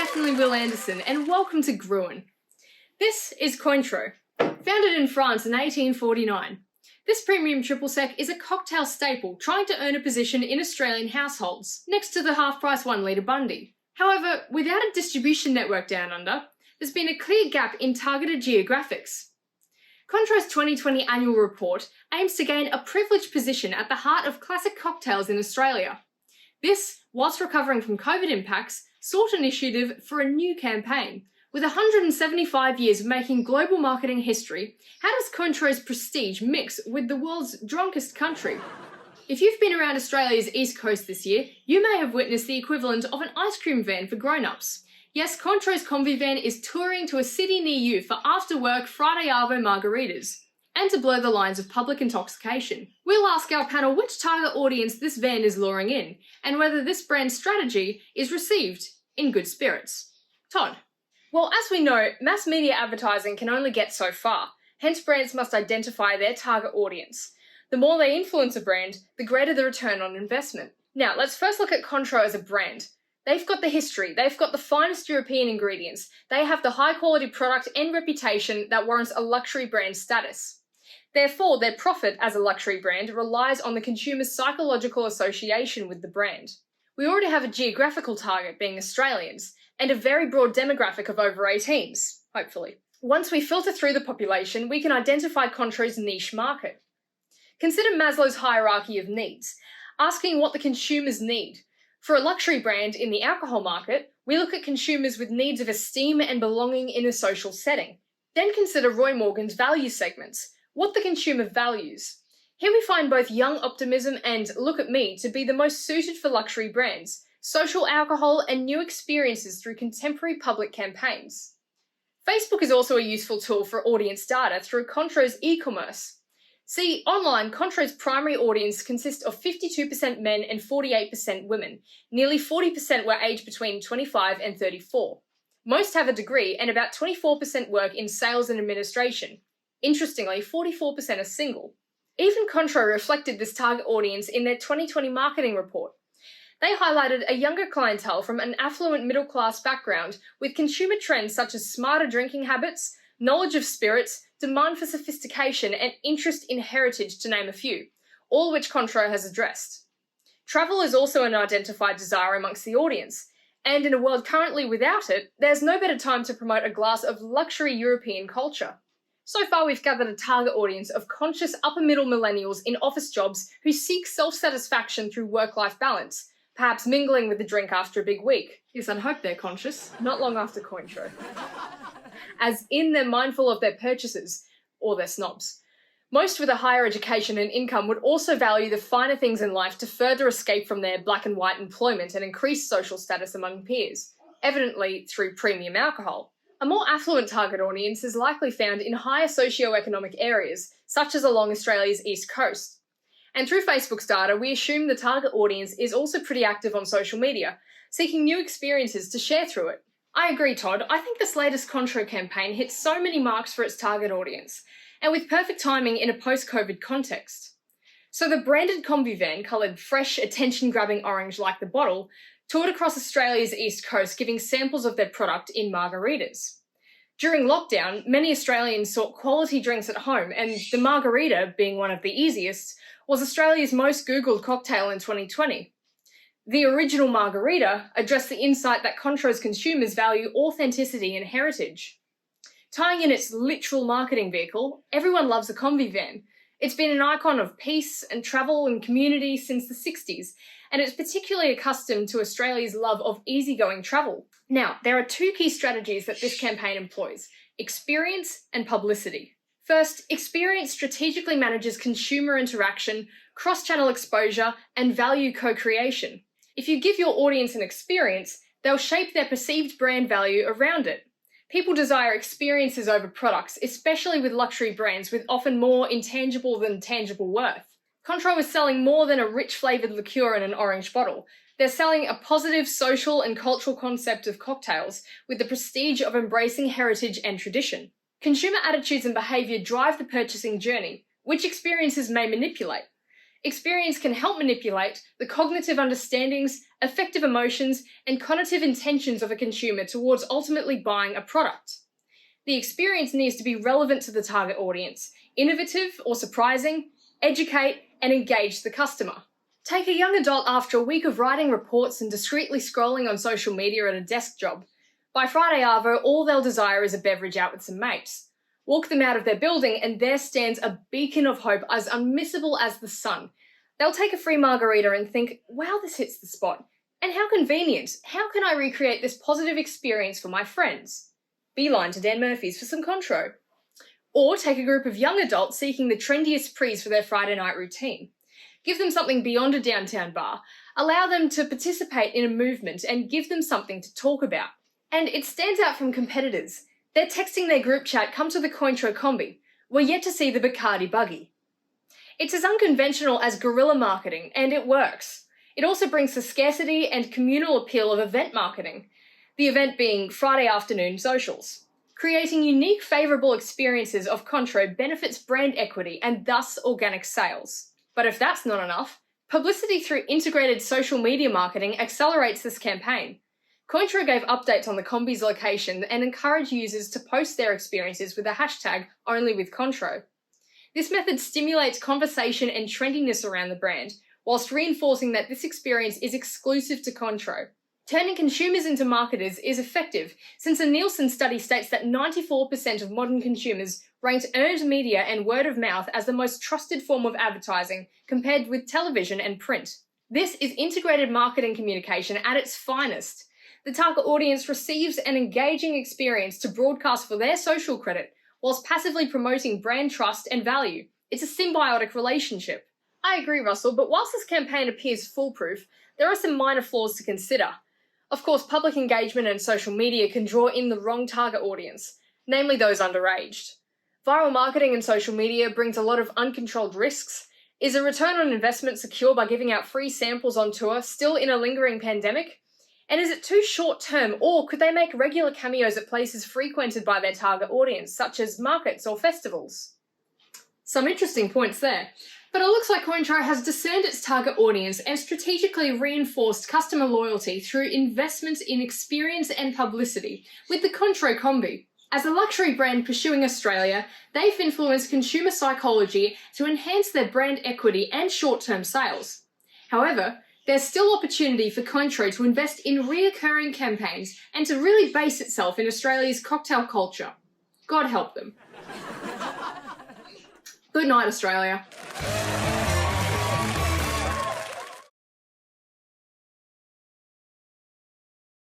definitely Will Anderson, and welcome to Gruen. This is Cointreau, founded in France in 1849. This premium triple sec is a cocktail staple trying to earn a position in Australian households, next to the half-price 1 litre Bundy. However, without a distribution network down under, there's been a clear gap in targeted geographics. Cointreau's 2020 annual report aims to gain a privileged position at the heart of classic cocktails in Australia. This, whilst recovering from COVID impacts, sought initiative for a new campaign. With 175 years of making global marketing history, how does Cointreau's prestige mix with the world's drunkest country? If you've been around Australia's east coast this year, you may have witnessed the equivalent of an ice cream van for grown-ups. Yes, Cointreau's Kombi van is touring to a city near you for after-work Friday Arvo margaritas, and to blur the lines of public intoxication. We'll ask our panel which target audience this van is luring in, and whether this brand strategy is received in good spirits. Todd. Well, as we know, mass media advertising can only get so far, hence brands must identify their target audience. The more they influence a brand, the greater the return on investment. Now, let's first look at Cointreau as a brand. They've got the history, they've got the finest European ingredients, they have the high-quality product and reputation that warrants a luxury brand status. Therefore, their profit as a luxury brand relies on the consumer's psychological association with the brand. We already have a geographical target being Australians, and a very broad demographic of over 18s, hopefully. Once we filter through the population, we can identify Cointreau's niche market. Consider Maslow's hierarchy of needs, asking what the consumers need. For a luxury brand in the alcohol market, we look at consumers with needs of esteem and belonging in a social setting. Then consider Roy Morgan's value segments, what the consumer values. Here we find both young optimism and look at me to be the most suited for luxury brands, social alcohol and new experiences through contemporary public campaigns. Facebook is also a useful tool for audience data through Cointreau's e-commerce. See, online, Cointreau's primary audience consists of 52% men and 48% women. Nearly 40% were aged between 25 and 34. Most have a degree and about 24% work in sales and administration. Interestingly, 44% are single. Even Cointreau reflected this target audience in their 2020 marketing report. They highlighted a younger clientele from an affluent middle-class background with consumer trends such as smarter drinking habits, knowledge of spirits, demand for sophistication, and interest in heritage, to name a few, all which Cointreau has addressed. Travel is also an identified desire amongst the audience, and in a world currently without it, there's no better time to promote a glass of luxury European culture. So far, we've gathered a target audience of conscious upper-middle millennials in office jobs who seek self-satisfaction through work-life balance, perhaps mingling with a drink after a big week. Yes, I'd hope they're conscious. Not long after Cointreau. As in, they're mindful of their purchases, or they're snobs. Most with a higher education and income would also value the finer things in life to further escape from their black and white employment and increase social status among peers, evidently through premium alcohol. A more affluent target audience is likely found in higher socio-economic areas, such as along Australia's east coast. And through Facebook's data, we assume the target audience is also pretty active on social media, seeking new experiences to share through it. I agree, Todd. I think this latest Cointreau campaign hits so many marks for its target audience, and with perfect timing in a post-COVID context. So the branded Kombi van, coloured fresh, attention-grabbing orange like the bottle, toured across Australia's east coast giving samples of their product in margaritas. During lockdown, many Australians sought quality drinks at home, and the margarita, being one of the easiest, was Australia's most Googled cocktail in 2020. The original margarita addressed the insight that Cointreau's consumers value authenticity and heritage. Tying in its literal marketing vehicle, everyone loves a Kombi van. It's been an icon of peace and travel and community since the 60s, and it's particularly accustomed to Australia's love of easygoing travel. Now, there are two key strategies that this campaign employs: experience and publicity. First, experience strategically manages consumer interaction, cross-channel exposure, and value co-creation. If you give your audience an experience, they'll shape their perceived brand value around it. People desire experiences over products, especially with luxury brands with often more intangible than tangible worth. Cointreau is selling more than a rich flavoured liqueur in an orange bottle. They're selling a positive social and cultural concept of cocktails with the prestige of embracing heritage and tradition. Consumer attitudes and behaviour drive the purchasing journey, which experiences may manipulate. Experience can help manipulate the cognitive understandings, affective emotions, and cognitive intentions of a consumer towards ultimately buying a product. The experience needs to be relevant to the target audience, innovative or surprising, educate, and engage the customer. Take a young adult after a week of writing reports and discreetly scrolling on social media at a desk job. By Friday Arvo, all they'll desire is a beverage out with some mates. Walk them out of their building and there stands a beacon of hope as unmissable as the sun. They'll take a free margarita and think, wow, this hits the spot. And how convenient. How can I recreate this positive experience for my friends? Beeline to Dan Murphy's for some Cointreau. Or take a group of young adults seeking the trendiest prees for their Friday night routine. Give them something beyond a downtown bar. Allow them to participate in a movement and give them something to talk about. And it stands out from competitors. They're texting their group chat, come to the Cointreau Kombi. We're yet to see the Parody buggy. It's as unconventional as guerrilla marketing, and it works. It also brings the scarcity and communal appeal of event marketing, the event being Friday afternoon socials. Creating unique, favourable experiences of Cointreau benefits brand equity and thus organic sales. But if that's not enough, publicity through integrated social media marketing accelerates this campaign. Cointreau gave updates on the Kombi's location and encouraged users to post their experiences with the hashtag #OnlyWithCointreau. This method stimulates conversation and trendiness around the brand, whilst reinforcing that this experience is exclusive to Cointreau. Turning consumers into marketers is effective, since a Nielsen study states that 94% of modern consumers ranked earned media and word of mouth as the most trusted form of advertising compared with television and print. This is integrated marketing communication at its finest. The target audience receives an engaging experience to broadcast for their social credit, whilst passively promoting brand trust and value. It's a symbiotic relationship. I agree, Russell, but whilst this campaign appears foolproof, there are some minor flaws to consider. Of course, public engagement and social media can draw in the wrong target audience, namely those underaged. Viral marketing and social media brings a lot of uncontrolled risks. Is a return on investment secure by giving out free samples on tour still in a lingering pandemic? And is it too short-term, or could they make regular cameos at places frequented by their target audience, such as markets or festivals? Some interesting points there. But it looks like Cointreau has discerned its target audience and strategically reinforced customer loyalty through investments in experience and publicity with the Cointreau Kombi. As a luxury brand pursuing Australia, they've influenced consumer psychology to enhance their brand equity and short-term sales. However, there's still opportunity for Cointreau to invest in reoccurring campaigns and to really base itself in Australia's cocktail culture. God help them. Good night, Australia.